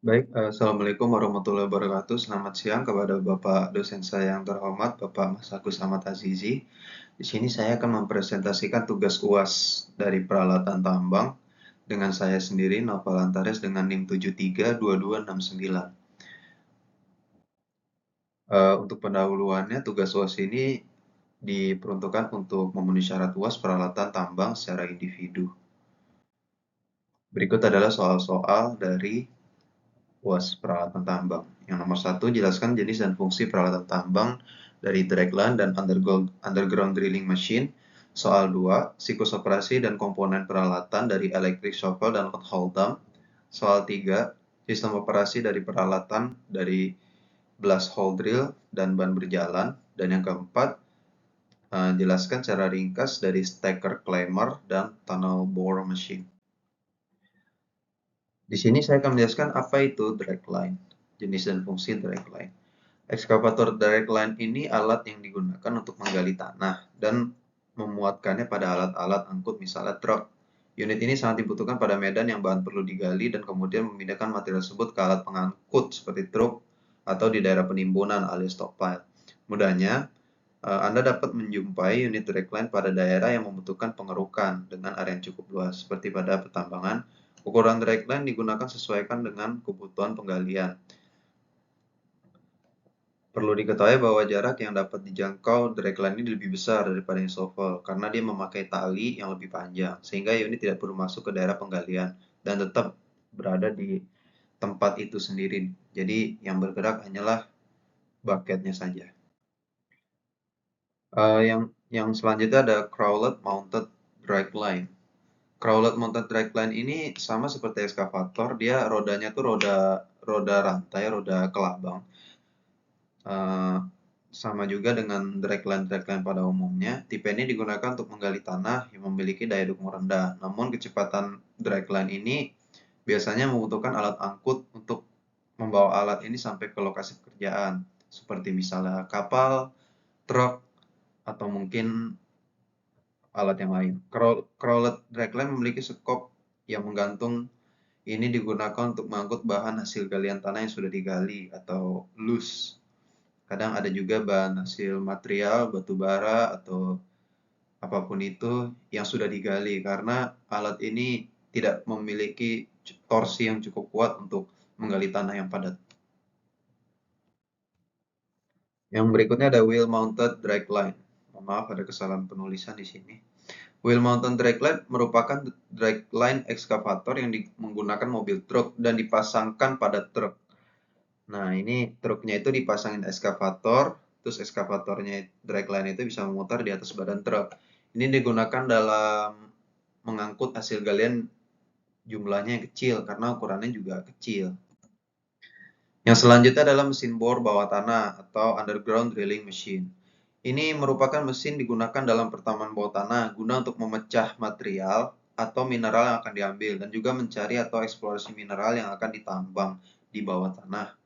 Baik, assalamualaikum warahmatullahi wabarakatuh. Selamat siang kepada Bapak dosen saya yang terhormat, Bapak Mas Agus Ahmad Azizi. Di sini saya akan mempresentasikan tugas UAS dari peralatan tambang dengan saya sendiri, Noval Antares dengan NIM 732269. Untuk pendahuluannya, tugas UAS ini diperuntukkan untuk memenuhi syarat UAS peralatan tambang secara individu. Berikut adalah soal-soal dari UAS peralatan tambang. Yang nomor satu, jelaskan jenis dan fungsi peralatan tambang dari dragline dan underground drilling machine. Soal 2, siklus operasi dan komponen peralatan dari electric shovel dan hole dump. Soal 3, sistem operasi dari peralatan dari blast hole drill dan ban berjalan. Dan yang keempat, jelaskan secara ringkas dari stacker climber dan tunnel bore machine. Di sini saya akan menjelaskan apa itu dragline, jenis dan fungsi dragline. Ekskavator dragline ini alat yang digunakan untuk menggali tanah dan memuatkannya pada alat-alat angkut misalnya truk. Unit ini sangat dibutuhkan pada medan yang bahan perlu digali dan kemudian memindahkan material tersebut ke alat pengangkut seperti truk atau di daerah penimbunan alias stockpile. Mudahnya, Anda dapat menjumpai unit dragline pada daerah yang membutuhkan pengerukan dengan area yang cukup luas, seperti pada pertambangan. Ukuran dragline digunakan sesuaikan dengan kebutuhan penggalian. Perlu diketahui bahwa jarak yang dapat dijangkau dragline ini lebih besar daripada yang shovel karena dia memakai tali yang lebih panjang, sehingga unit tidak perlu masuk ke daerah penggalian dan tetap berada di tempat itu sendiri. Jadi yang bergerak hanyalah bucketnya saja. Yang selanjutnya ada crawled mounted dragline. Crawled mounted dragline ini sama seperti ekskavator, dia rodanya tuh roda roda rantai, roda kelabang. Eh, Sama juga dengan dragline pada umumnya, tipe ini digunakan untuk menggali tanah yang memiliki daya dukung rendah. Namun kecepatan dragline ini biasanya membutuhkan alat angkut untuk membawa alat ini sampai ke lokasi pekerjaan, seperti misalnya kapal, truk, atau mungkin alat yang lain. Crawled dragline memiliki sekop yang menggantung. Ini digunakan untuk mengangkut bahan hasil galian tanah yang sudah digali atau loose. Kadang ada juga bahan hasil material, batu bara, atau apapun itu yang sudah digali karena alat ini tidak memiliki torsi yang cukup kuat untuk menggali tanah yang padat. Yang berikutnya ada wheel mounted dragline. Maaf, ada kesalahan penulisan di sini. Wheel mounted dragline merupakan dragline ekskavator yang menggunakan mobil truk dan dipasangkan pada truk. Nah, ini truknya itu dipasangin ekskavator, terus ekskavatornya dragline itu bisa memutar di atas badan truk. Ini digunakan dalam mengangkut hasil galian, jumlahnya yang kecil karena ukurannya juga kecil. Yang selanjutnya adalah mesin bor bawah tanah atau underground drilling machine. Ini merupakan mesin digunakan dalam pertambangan bawah tanah guna untuk memecah material atau mineral yang akan diambil dan juga mencari atau eksplorasi mineral yang akan ditambang di bawah tanah.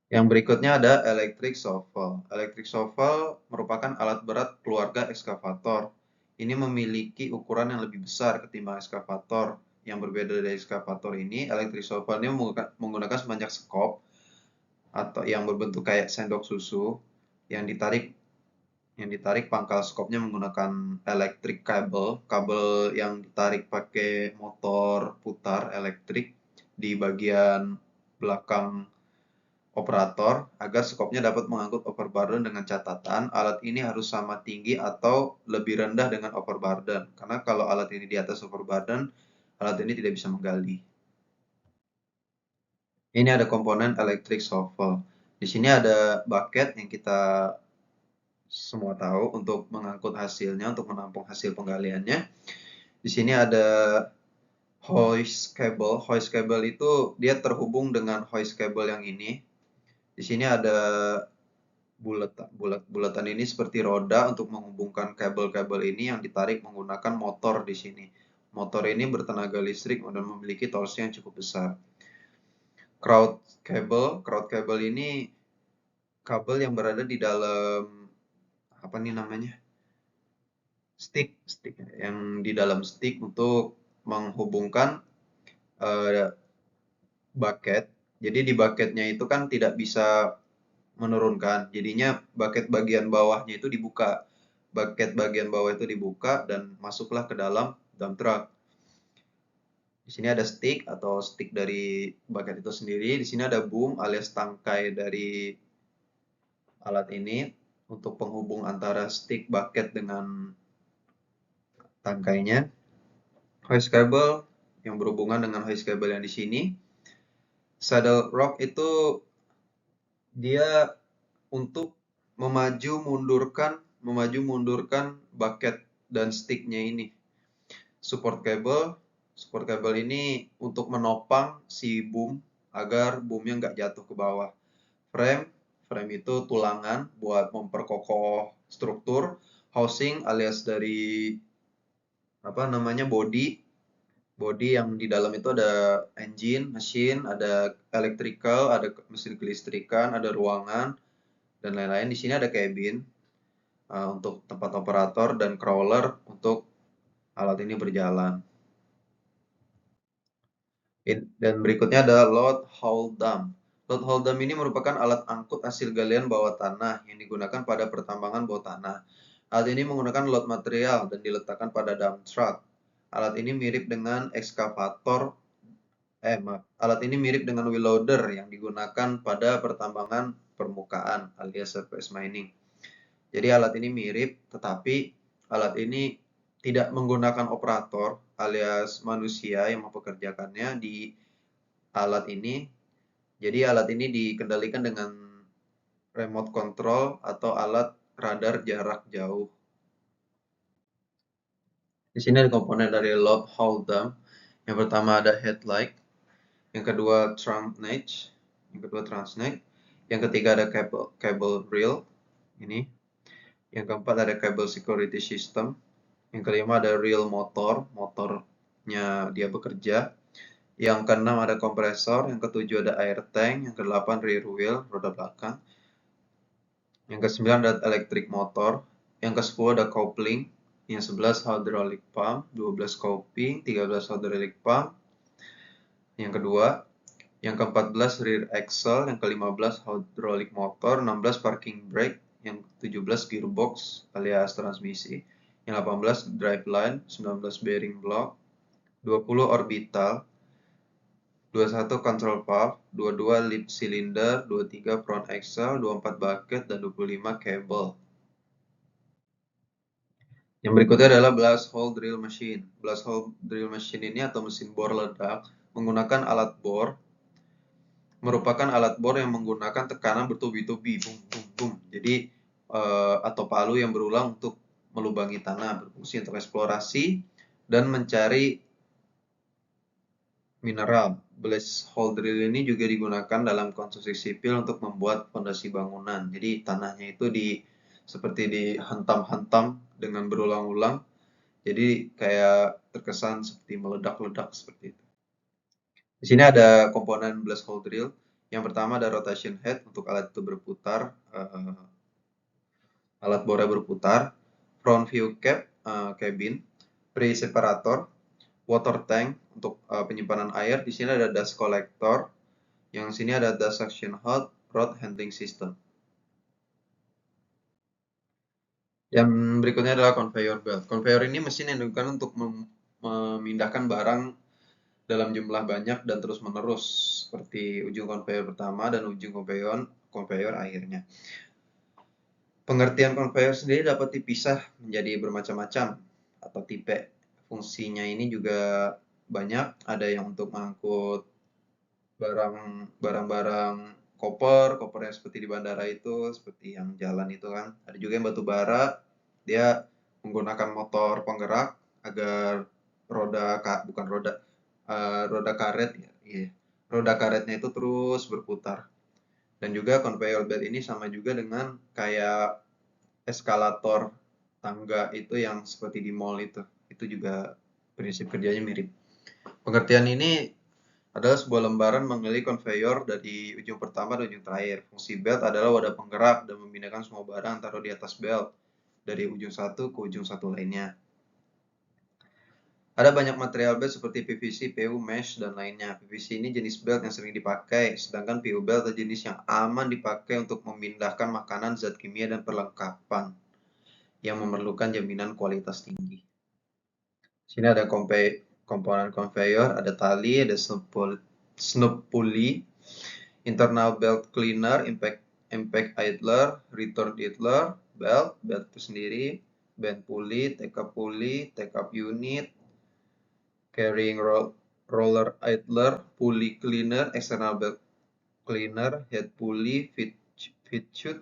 Yang berikutnya ada electric shovel. Electric shovel merupakan alat berat keluarga ekskavator. Ini memiliki ukuran yang lebih besar ketimbang ekskavator. Yang berbeda dari ekskavator ini, electric shovel ini menggunakan sebanyak skop atau yang berbentuk kayak sendok susu yang ditarik pangkal skopnya menggunakan electric cable, kabel yang ditarik pakai motor putar elektrik di bagian belakang operator agar skopnya dapat mengangkut overburden dengan catatan alat ini harus sama tinggi atau lebih rendah dengan overburden. Karena kalau alat ini di atas overburden, alat ini tidak bisa menggali. Ini ada komponen electric shovel. Di sini ada bucket yang kita semua tahu untuk mengangkut hasilnya, untuk menampung hasil penggaliannya. Di sini ada hoist cable. Hoist cable itu dia terhubung dengan hoist cable yang ini. Di sini ada bulatan ini seperti roda untuk menghubungkan kabel-kabel ini yang ditarik menggunakan motor di sini. Motor ini bertenaga listrik dan memiliki torsi yang cukup besar. Crowd cable ini kabel yang berada di dalam apa nih namanya? Stick yang di dalam stick untuk menghubungkan uh, bucket. Jadi di bucketnya itu kan tidak bisa menurunkan. Jadinya bucket bagian bawahnya itu dibuka. Bucket bagian bawah itu dibuka dan masuklah ke dalam dump truck. Di sini ada stick atau stick dari bucket itu sendiri. Di sini ada boom alias tangkai dari alat ini untuk penghubung antara stick bucket dengan tangkainya. Hoist cable yang berhubungan dengan hoist cable yang di sini. Saddle rock itu dia untuk memaju mundurkan bucket dan sticknya ini. Support cable ini untuk menopang si boom agar boomnya nggak jatuh ke bawah. Frame itu tulangan buat memperkokoh struktur. Housing alias dari apa namanya body yang di dalam itu ada engine, mesin, ada electrical, ada mesin kelistrikan, ada ruangan dan lain-lain. Di sini ada cabin untuk tempat operator dan crawler untuk alat ini berjalan. Dan berikutnya ada load haul dump. Load haul dump ini merupakan alat angkut hasil galian bawah tanah yang digunakan pada pertambangan bawah tanah. Alat ini menggunakan load material dan diletakkan pada dump truck. Alat ini mirip dengan alat ini mirip dengan wheel loader yang digunakan pada pertambangan permukaan alias surface mining. Jadi alat ini mirip, tetapi alat ini tidak menggunakan operator alias manusia yang mempekerjakannya di alat ini. Jadi alat ini dikendalikan dengan remote control atau alat radar jarak jauh. Di sini ada komponen dari load haul dump. Yang pertama ada headlight, yang kedua transneck, yang ketiga ada cable reel ini, yang keempat ada cable security system, yang kelima ada reel motornya dia bekerja, yang keenam ada kompresor, yang ketujuh ada air tank, yang kedelapan rear wheel, roda belakang, yang kesembilan ada electric motor, yang kesepuluh ada coupling, yang 11 hydraulic pump, 12 coping, 13 hydraulic pump, yang kedua, yang ke-14 rear axle, yang ke-15 hydraulic motor, 16 parking brake, yang 17 gearbox alias transmisi, yang 18 driveline, 19 bearing block, 20 orbital, 21 control valve, 22 lip cylinder, 23 front axle, 24 bucket, dan 25 cable. Yang berikutnya adalah blast hole drill machine. Blast hole drill machine ini atau mesin bor ledak menggunakan alat bor, merupakan alat bor yang menggunakan tekanan bertubi-tubi, boom, boom, boom. Jadi atau palu yang berulang untuk melubangi tanah, berfungsi untuk eksplorasi dan mencari mineral. Blast hole drill ini juga digunakan dalam konstruksi sipil untuk membuat fondasi bangunan. Jadi tanahnya itu seperti dihentam-hentam dengan berulang-ulang. Jadi kayak terkesan seperti meledak-ledak seperti itu. Di sini ada komponen blast hole drill. Yang pertama ada rotation head untuk alat itu berputar, alat bornya berputar. Front view cabin, pre-separator, water tank untuk penyimpanan air. Di sini ada dust collector. Yang sini ada dust suction rod handling system. Yang berikutnya adalah conveyor belt. Conveyor ini mesin yang digunakan untuk memindahkan barang dalam jumlah banyak dan terus-menerus, seperti ujung conveyor pertama dan ujung conveyor akhirnya. Pengertian conveyor sendiri dapat dipisah menjadi bermacam-macam atau tipe. Fungsinya ini juga banyak, ada yang untuk mengangkut barang-barang koper yang seperti di bandara itu, seperti yang jalan itu kan. Ada juga yang batu bara, dia menggunakan motor penggerak agar roda karet ya, iya. Roda karetnya itu terus berputar. Dan juga conveyor belt ini sama juga dengan kayak eskalator tangga itu yang seperti di mall itu. Itu juga prinsip kerjanya mirip. Pengertian ini adalah sebuah lembaran mengelilingi conveyor dari ujung pertama dan ujung terakhir. Fungsi belt adalah wadah penggerak dan memindahkan semua barang taruh di atas belt dari ujung satu ke ujung satu lainnya. Ada banyak material belt seperti PVC, PU, mesh, dan lainnya. PVC ini jenis belt yang sering dipakai, sedangkan PU belt adalah jenis yang aman dipakai untuk memindahkan makanan, zat kimia, dan perlengkapan yang memerlukan jaminan kualitas tinggi. Sini ada komponen conveyor, ada tali, ada snub pulley, internal belt cleaner, impact idler, return idler, belt itu sendiri, band pulley, take-up unit, carrying roller idler, pulley cleaner, external belt cleaner, head pulley, feed chute,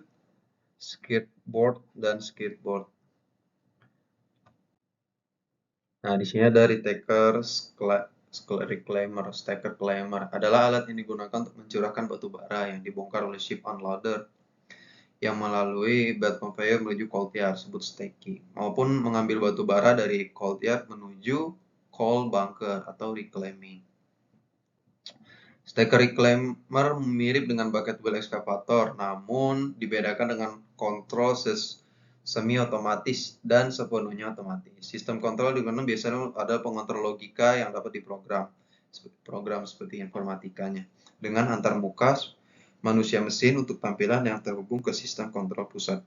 skirt board, dan skirt board. Nah, di sini ada retaker, reclaimer, stacker climber adalah alat yang digunakan untuk mencurahkan batu bara yang dibongkar oleh ship unloader yang melalui belt conveyor menuju coal yard, disebut stacking, maupun mengambil batu bara dari coal yard menuju coal bunker atau reclaiming. Stacker reclaimer mirip dengan bucket wheel excavator, namun dibedakan dengan kontrol semi otomatis dan sepenuhnya otomatis. Sistem kontrol digunakan biasanya ada pengontrol logika yang dapat diprogram, program seperti informatikanya, dengan antar muka manusia mesin untuk tampilan yang terhubung ke sistem kontrol pusat.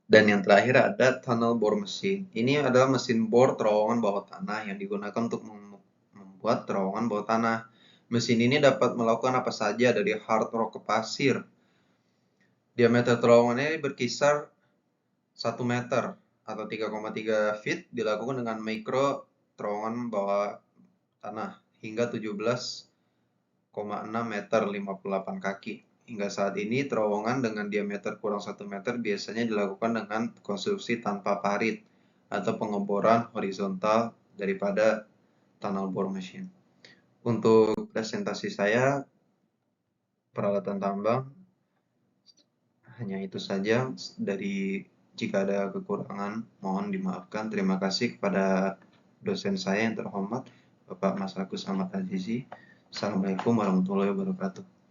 Dan yang terakhir ada tunnel bore machine. Ini adalah mesin bor terowongan bawah tanah yang digunakan untuk membuat terowongan bawah tanah. Mesin ini dapat melakukan apa saja dari hard rock ke pasir. Diameter terowongannya berkisar 1 meter atau 3,3 feet, dilakukan dengan mikro terowongan bawah tanah hingga 17,6 meter 58 kaki. Hingga saat ini terowongan dengan diameter kurang 1 meter biasanya dilakukan dengan konstruksi tanpa parit atau pengeboran horizontal daripada tunnel bore machine. Untuk presentasi saya peralatan tambang hanya itu saja. Jika ada kekurangan mohon dimaafkan. Terima kasih kepada dosen saya yang terhormat Bapak Mas Agus Ahmad Azizi. Assalamualaikum warahmatullahi wabarakatuh.